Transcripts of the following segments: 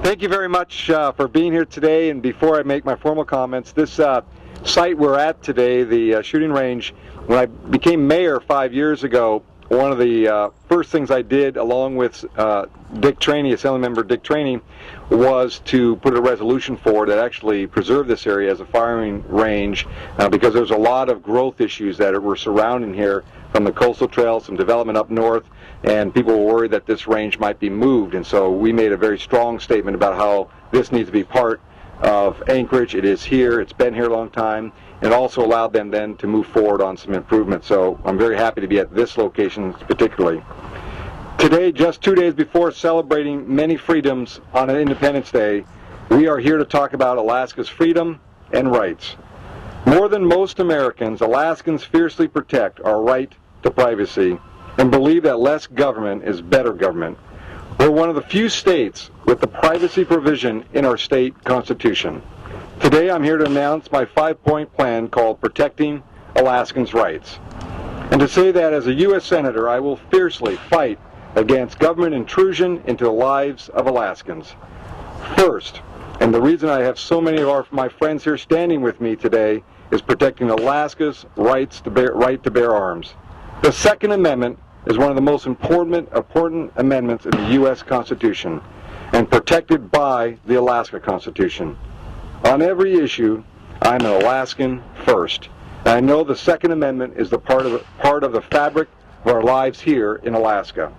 Thank you very much for being here today. And before I make my formal comments, this site we're at today, the shooting range, when I became mayor 5 years ago, one of the first things I did, along with Dick Traney, Assemblymember Dick Traney, was to put a resolution forward that actually preserved this area as a firing range because there's a lot of growth issues that were surrounding here from the coastal trails, some development up north, and people were worried that this range might be moved. And so we made a very strong statement about how this needs to be part of Anchorage. It is here. It's been here a long time. It also allowed them then to move forward on some improvements. So I'm very happy to be at this location particularly. Today, just 2 days before celebrating many freedoms on an Independence Day, we are here to talk about Alaska's freedom and rights. More than most Americans, Alaskans fiercely protect our right to privacy and believe that less government is better government. We're one of the few states with the privacy provision in our state constitution. Today I'm here to announce my 5-point plan called Protecting Alaskans Rights. And to say that as a U.S. Senator, I will fiercely fight against government intrusion into the lives of Alaskans. First, and the reason I have so many of my friends here standing with me today, is protecting Alaska's right to bear arms. The Second Amendment is one of the most important amendments in the U.S. Constitution and protected by the Alaska Constitution. On every issue, I'm an Alaskan first. And I know the Second Amendment is part of the fabric of our lives here in Alaska.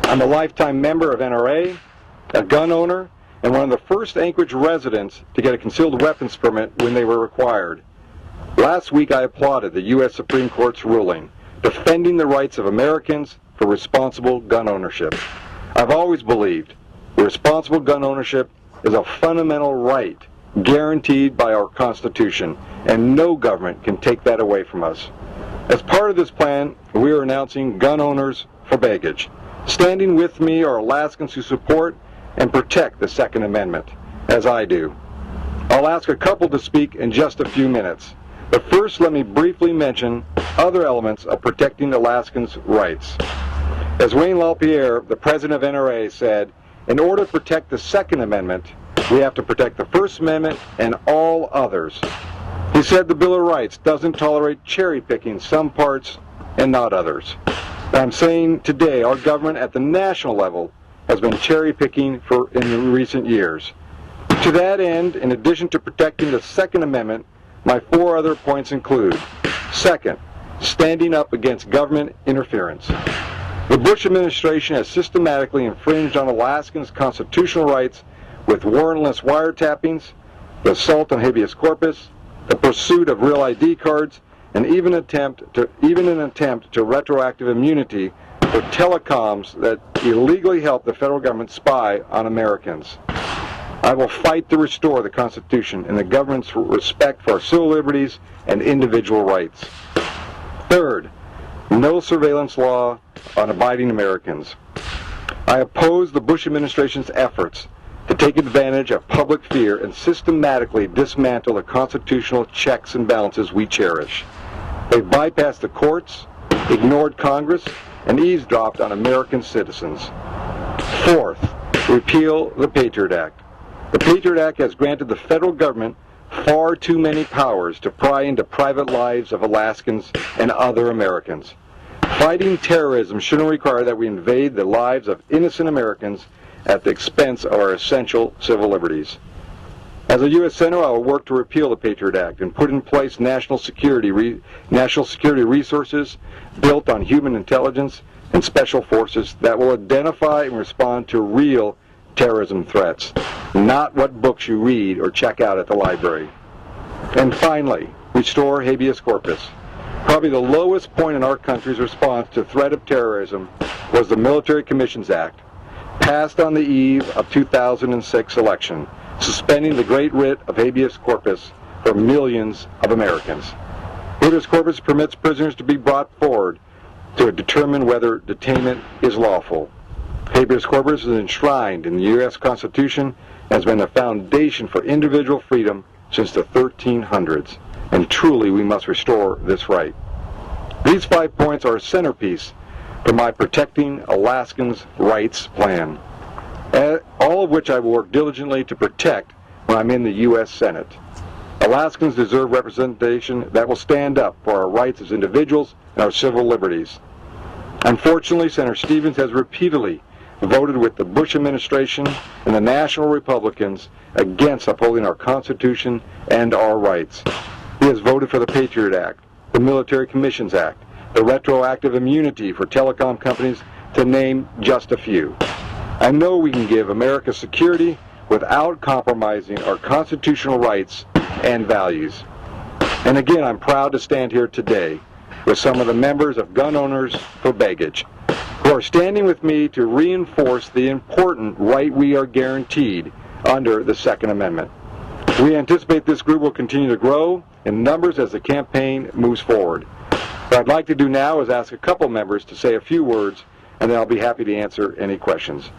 I'm a lifetime member of NRA, a gun owner, and one of the first Anchorage residents to get a concealed weapons permit when they were required. Last week I applauded the U.S. Supreme Court's ruling, defending the rights of Americans for responsible gun ownership. I've always believed responsible gun ownership is a fundamental right guaranteed by our Constitution, and no government can take that away from us. As part of this plan, we are announcing Gun Owners for Begich. Standing with me are Alaskans who support and protect the Second Amendment, as I do. I'll ask a couple to speak in just a few minutes. But first, let me briefly mention other elements of protecting Alaskans' rights. As Wayne LaPierre, the president of NRA, said, in order to protect the Second Amendment, we have to protect the First Amendment and all others. He said the Bill of Rights doesn't tolerate cherry-picking some parts and not others. I'm saying today our government at the national level has been cherry-picking in recent years. To that end, in addition to protecting the Second Amendment, my 4 other points include: second, standing up against government interference. The Bush administration has systematically infringed on Alaskans' constitutional rights with warrantless wiretappings, the assault on habeas corpus, the pursuit of real ID cards, and even an attempt to retroactive immunity for telecoms that illegally help the federal government spy on Americans. I will fight to restore the Constitution and the government's respect for our civil liberties and individual rights. Third, no surveillance law on abiding Americans. I oppose the Bush administration's efforts to take advantage of public fear and systematically dismantle the constitutional checks and balances we cherish. They've bypassed the courts, ignored Congress, and eavesdropped on American citizens. Fourth, repeal the Patriot Act. The Patriot Act has granted the federal government far too many powers to pry into private lives of Alaskans and other Americans. Fighting terrorism shouldn't require that we invade the lives of innocent Americans at the expense of our essential civil liberties. As a U.S. Senator, I will work to repeal the Patriot Act and put in place national security resources built on human intelligence and special forces that will identify and respond to real terrorism threats, not what books you read or check out at the library. And finally, restore habeas corpus. Probably the lowest point in our country's response to threat of terrorism was the Military Commissions Act, passed on the eve of 2006 election, suspending the great writ of habeas corpus for millions of Americans. Habeas corpus permits prisoners to be brought forward to determine whether detainment is lawful. Habeas corpus is enshrined in the U.S. Constitution and has been the foundation for individual freedom since the 1300s, and truly we must restore this right. These 5 points are a centerpiece for my Protecting Alaskans Rights plan. all of which I will work diligently to protect when I'm in the U.S. Senate. Alaskans deserve representation that will stand up for our rights as individuals and our civil liberties. Unfortunately, Senator Stevens has repeatedly voted with the Bush administration and the national Republicans against upholding our Constitution and our rights. He has voted for the Patriot Act, the Military Commissions Act, the retroactive immunity for telecom companies, to name just a few. I know we can give America security without compromising our constitutional rights and values. And again, I'm proud to stand here today with some of the members of Gun Owners for Begich, who are standing with me to reinforce the important right we are guaranteed under the Second Amendment. We anticipate this group will continue to grow in numbers as the campaign moves forward. What I'd like to do now is ask a couple members to say a few words, and then I'll be happy to answer any questions.